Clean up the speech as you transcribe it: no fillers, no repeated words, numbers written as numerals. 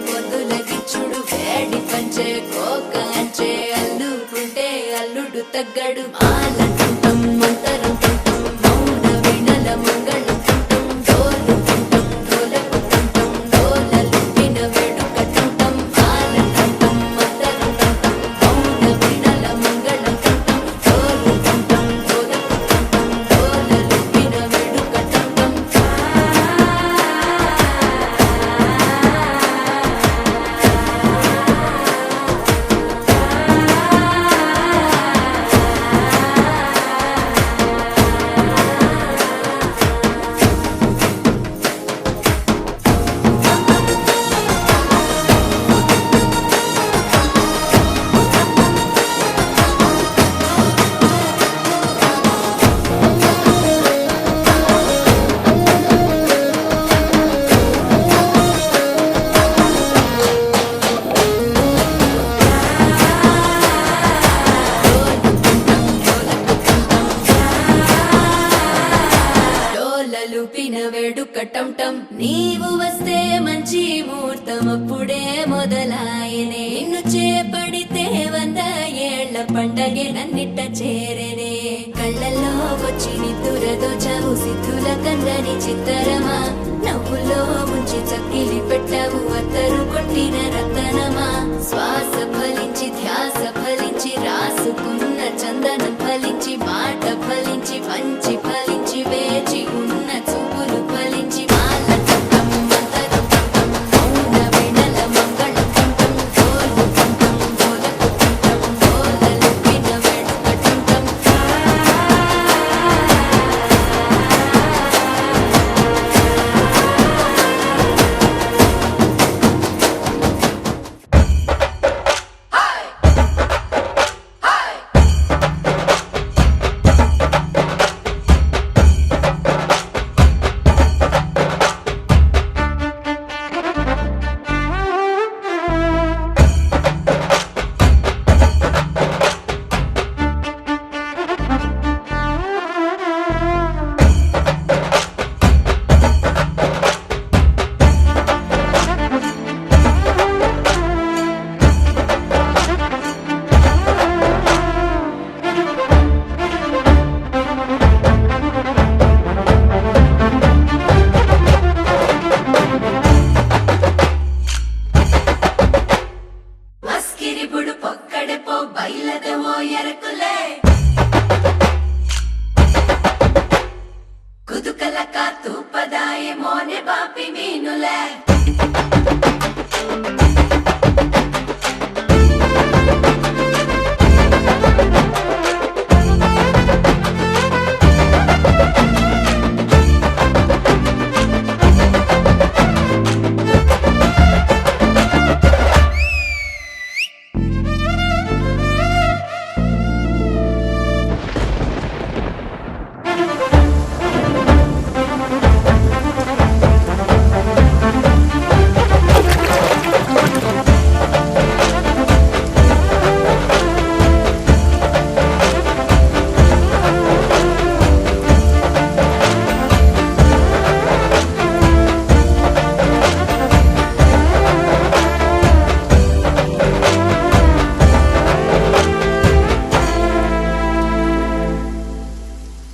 పొద్దుల గిచ్చుడు వేడి పంచే కోక అంచే అల్లుకుంటే అల్లుడు తగ్గడు మాలంటుంటాం మంతరం తుంటాం మౌన వీణల మంగళం తుంటాం డోలు తుంటాం డోలకు తుంటాం డోలలు విన వేడుక తుంటాం మాలంటుంటాం మంతరం తుంటాం మౌన వీణల మంగళం తుంటాం డోలు తుంటాం డోలకు తుంటాం డోలలు విన వేడుక తుంటాం డోలలుపిన వేడుక టంటం నీవు వస్తే మంచి ముహూర్తం అప్పుడే మొదలాయనే నిన్ను చేపడితే 100 ఏళ్ల పండగే నన్నిట్ట చేరేనే కళ్ళల్లో వచ్చి నిద్దురదోచావు సిద్ధుల కందని చిత్తరమా నవ్వులో ముంచి చక్కిలి పెట్టావు అత్తరు కొట్టిన రతనమా శ్వాస ఫలించి ధ్యాస ఫలించి రాసుకున్న చందనం ఫలించి మాట ఫలించి పంచి ఫలించి వేచి ఉన్న చూపులు ఫలించి మాలంటుంటాం మంతరం తుంటాం మౌన వీణల మంగళం తుంటాం డోలు తుంటాం డోలకు తుంటాం డోలలు విన వేడుక తుంటాం మస్కిరిబుడు పొక్కడెపో బయలదవో ఎరకులే కుదుకలక తూపదాయ మోనె బాపి మీనులే